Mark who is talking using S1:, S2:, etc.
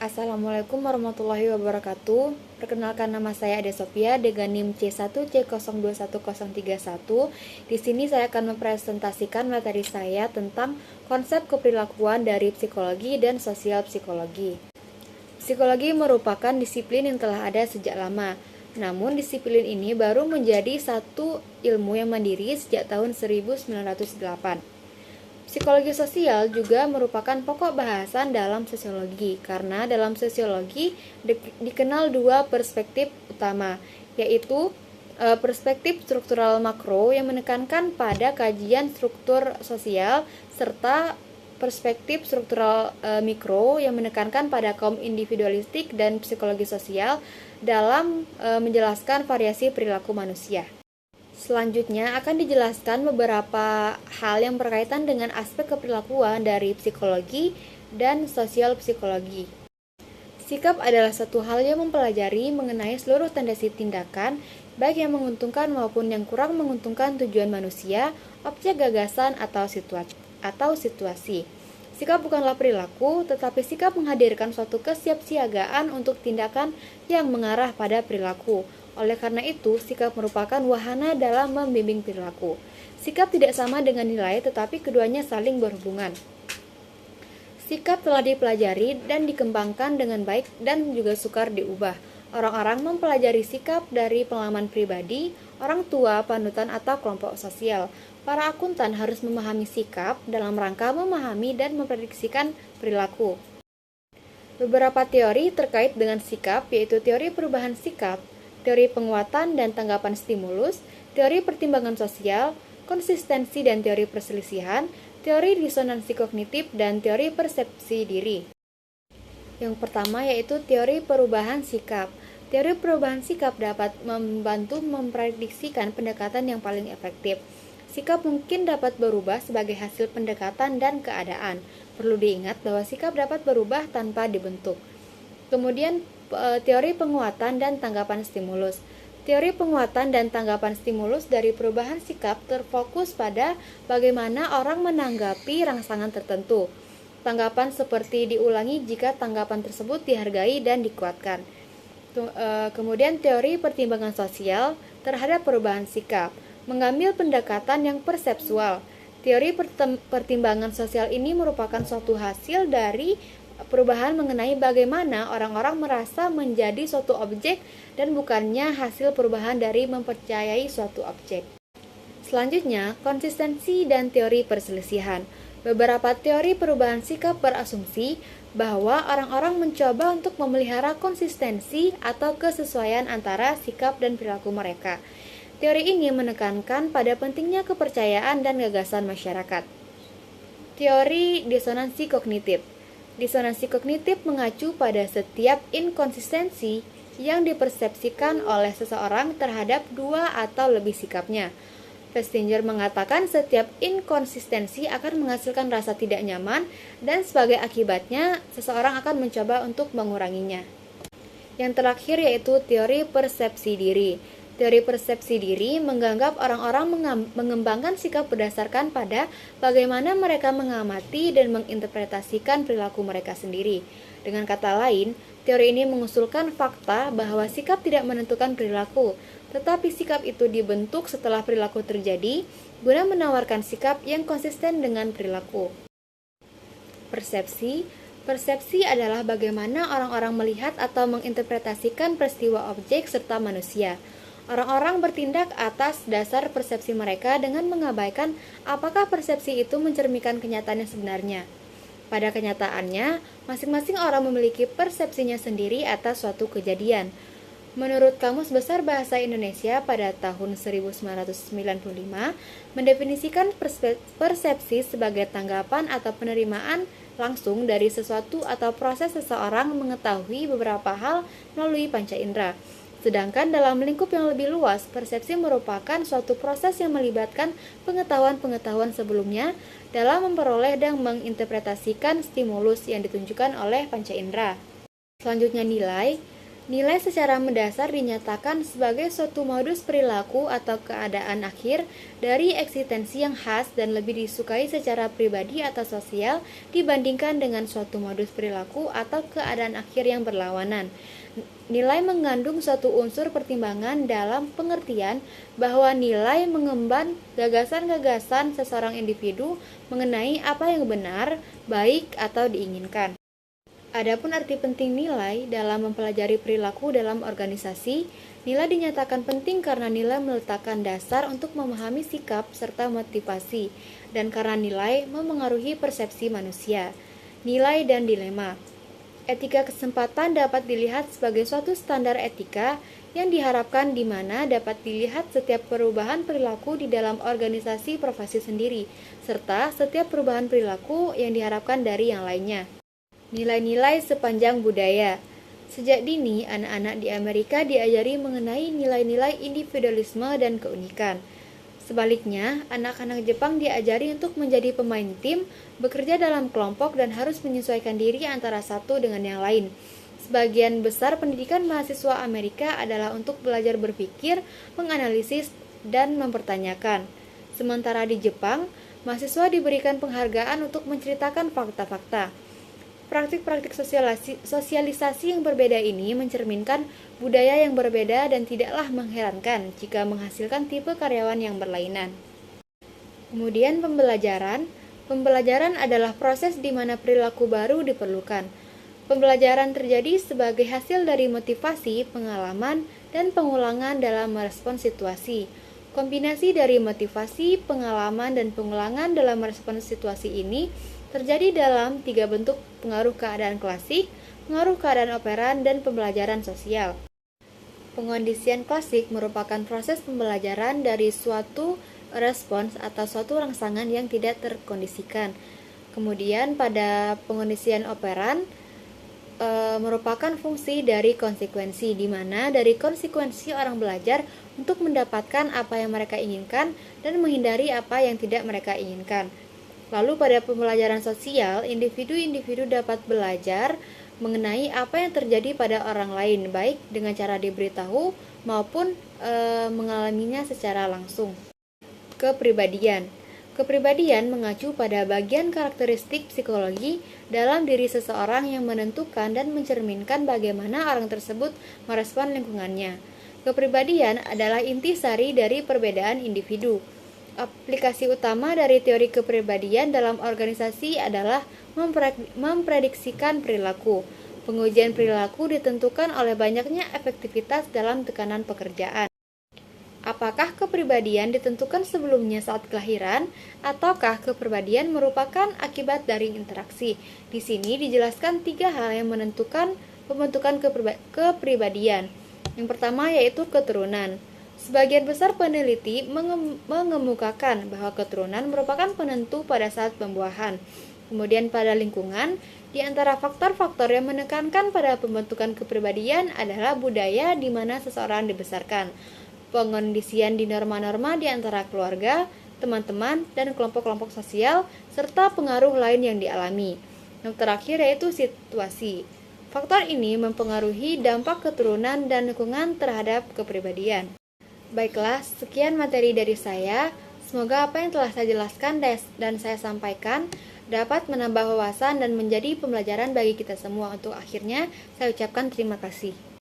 S1: Assalamualaikum warahmatullahi wabarakatuh. Perkenalkan, nama saya Ade Sophia dengan NIM C1C021031. Di sini saya akan mempresentasikan materi saya tentang konsep keperilakuan dari psikologi dan sosial psikologi. Psikologi merupakan disiplin yang telah ada sejak lama. Namun disiplin ini baru menjadi satu ilmu yang mandiri sejak tahun 1908. Psikologi sosial juga merupakan pokok bahasan dalam sosiologi, karena dalam sosiologi dikenal dua perspektif utama, yaitu perspektif struktural makro yang menekankan pada kajian struktur sosial, serta perspektif struktural mikro yang menekankan pada kaum individualistik dan psikologi sosial dalam menjelaskan variasi perilaku manusia. Selanjutnya akan dijelaskan beberapa hal yang berkaitan dengan aspek keperilakuan dari psikologi dan sosial psikologi. Sikap adalah satu hal yang mempelajari mengenai seluruh tendensi tindakan, baik yang menguntungkan maupun yang kurang menguntungkan tujuan manusia, objek gagasan, atau situasi. Sikap bukanlah perilaku, tetapi sikap menghadirkan suatu kesiapsiagaan untuk tindakan yang mengarah pada perilaku. Oleh karena itu, sikap merupakan wahana dalam membimbing perilaku. Sikap tidak sama dengan nilai, tetapi keduanya saling berhubungan. Sikap telah dipelajari dan dikembangkan dengan baik dan juga sukar diubah. Orang-orang mempelajari sikap dari pengalaman pribadi, orang tua, panutan, atau kelompok sosial. Para akuntan harus memahami sikap dalam rangka memahami dan memprediksikan perilaku. Beberapa teori terkait dengan sikap yaitu teori perubahan sikap, teori penguatan dan tanggapan stimulus, teori pertimbangan sosial, konsistensi dan teori perselisihan, teori disonansi kognitif, dan teori persepsi diri. Yang pertama yaitu teori perubahan sikap. Teori perubahan sikap dapat membantu memprediksikan pendekatan yang paling efektif. Sikap mungkin dapat berubah sebagai hasil pendekatan dan keadaan. Perlu diingat bahwa sikap dapat berubah tanpa dibentuk. Kemudian teori penguatan dan tanggapan stimulus. Teori penguatan dan tanggapan stimulus dari perubahan sikap terfokus pada bagaimana orang menanggapi rangsangan tertentu. Tanggapan seperti diulangi jika tanggapan tersebut dihargai dan dikuatkan. Kemudian teori pertimbangan sosial terhadap perubahan sikap, mengambil pendekatan yang persepsual. Teori pertimbangan sosial ini merupakan suatu hasil dari perubahan mengenai bagaimana orang-orang merasa menjadi suatu objek dan bukannya hasil perubahan dari mempercayai suatu objek. Selanjutnya, konsistensi dan teori perselisihan. Beberapa teori perubahan sikap berasumsi bahwa orang-orang mencoba untuk memelihara konsistensi atau kesesuaian antara sikap dan perilaku mereka. Teori ini menekankan pada pentingnya kepercayaan dan gagasan masyarakat. Teori disonansi kognitif. Disonansi kognitif mengacu pada setiap inkonsistensi yang dipersepsikan oleh seseorang terhadap dua atau lebih sikapnya. Festinger mengatakan setiap inkonsistensi akan menghasilkan rasa tidak nyaman dan sebagai akibatnya seseorang akan mencoba untuk menguranginya. Yang terakhir yaitu teori persepsi diri. Teori persepsi diri menganggap orang-orang mengembangkan sikap berdasarkan pada bagaimana mereka mengamati dan menginterpretasikan perilaku mereka sendiri. Dengan kata lain, teori ini mengusulkan fakta bahwa sikap tidak menentukan perilaku, tetapi sikap itu dibentuk setelah perilaku terjadi, guna menawarkan sikap yang konsisten dengan perilaku. Persepsi adalah bagaimana orang-orang melihat atau menginterpretasikan peristiwa objek serta manusia. Orang-orang bertindak atas dasar persepsi mereka dengan mengabaikan apakah persepsi itu mencerminkan kenyataan yang sebenarnya. Pada kenyataannya, masing-masing orang memiliki persepsinya sendiri atas suatu kejadian. Menurut Kamus Besar Bahasa Indonesia pada tahun 1995, mendefinisikan persepsi sebagai tanggapan atau penerimaan langsung dari sesuatu atau proses seseorang mengetahui beberapa hal melalui panca indera. Sedangkan dalam lingkup yang lebih luas, persepsi merupakan suatu proses yang melibatkan pengetahuan-pengetahuan sebelumnya dalam memperoleh dan menginterpretasikan stimulus yang ditunjukkan oleh panca indera. Selanjutnya nilai. Nilai secara mendasar dinyatakan sebagai suatu modus perilaku atau keadaan akhir dari eksistensi yang khas dan lebih disukai secara pribadi atau sosial dibandingkan dengan suatu modus perilaku atau keadaan akhir yang berlawanan. Nilai mengandung suatu unsur pertimbangan dalam pengertian bahwa nilai mengemban gagasan-gagasan seseorang individu mengenai apa yang benar, baik, atau diinginkan. Adapun arti penting nilai dalam mempelajari perilaku dalam organisasi, nilai dinyatakan penting karena nilai meletakkan dasar untuk memahami sikap serta motivasi, dan karena nilai memengaruhi persepsi manusia. Nilai dan dilema. Etika kesempatan dapat dilihat sebagai suatu standar etika yang diharapkan di mana dapat dilihat setiap perubahan perilaku di dalam organisasi profesi sendiri, serta setiap perubahan perilaku yang diharapkan dari yang lainnya. Nilai-nilai sepanjang budaya. Sejak dini, anak-anak di Amerika diajari mengenai nilai-nilai individualisme dan keunikan. Sebaliknya, anak-anak Jepang diajari untuk menjadi pemain tim, bekerja dalam kelompok, dan harus menyesuaikan diri antara satu dengan yang lain. Sebagian besar pendidikan mahasiswa Amerika adalah untuk belajar berpikir, menganalisis, dan mempertanyakan. Sementara di Jepang, mahasiswa diberikan penghargaan untuk menceritakan fakta-fakta. Praktik-praktik sosialisasi yang berbeda ini mencerminkan budaya yang berbeda dan tidaklah mengherankan jika menghasilkan tipe karyawan yang berlainan. Kemudian pembelajaran. Pembelajaran adalah proses di mana perilaku baru diperlukan. Pembelajaran terjadi sebagai hasil dari motivasi, pengalaman, dan pengulangan dalam merespons situasi. Kombinasi dari motivasi, pengalaman, dan pengulangan dalam merespons situasi ini terjadi dalam 3 bentuk: pengaruh keadaan klasik, pengaruh keadaan operan, dan pembelajaran sosial. Pengondisian klasik merupakan proses pembelajaran dari suatu respons atau suatu rangsangan yang tidak terkondisikan. Kemudian pada pengondisian operan merupakan fungsi dari konsekuensi, di mana dari konsekuensi orang belajar untuk mendapatkan apa yang mereka inginkan dan menghindari apa yang tidak mereka inginkan. Lalu pada pembelajaran sosial, individu-individu dapat belajar mengenai apa yang terjadi pada orang lain, baik dengan cara diberitahu maupun mengalaminya secara langsung. Kepribadian. Kepribadian mengacu pada bagian karakteristik psikologi dalam diri seseorang yang menentukan dan mencerminkan bagaimana orang tersebut merespon lingkungannya. Kepribadian adalah intisari dari perbedaan individu. Aplikasi utama dari teori kepribadian dalam organisasi adalah memprediksikan perilaku. Pengujian perilaku ditentukan oleh banyaknya efektivitas dalam tekanan pekerjaan. Apakah kepribadian ditentukan sebelumnya saat kelahiran, ataukah kepribadian merupakan akibat dari interaksi? Di sini dijelaskan 3 hal yang menentukan pembentukan kepribadian. Yang pertama yaitu keturunan. Sebagian besar peneliti mengemukakan bahwa keturunan merupakan penentu pada saat pembuahan. Kemudian pada lingkungan, di antara faktor-faktor yang menekankan pada pembentukan kepribadian adalah budaya di mana seseorang dibesarkan, pengondisian di norma-norma di antara keluarga, teman-teman, dan kelompok-kelompok sosial, serta pengaruh lain yang dialami. Yang terakhir yaitu situasi. Faktor ini mempengaruhi dampak keturunan dan lingkungan terhadap kepribadian. Baiklah, sekian materi dari saya. Semoga apa yang telah saya jelaskan dan saya sampaikan dapat menambah wawasan dan menjadi pembelajaran bagi kita semua. Untuk akhirnya, saya ucapkan terima kasih.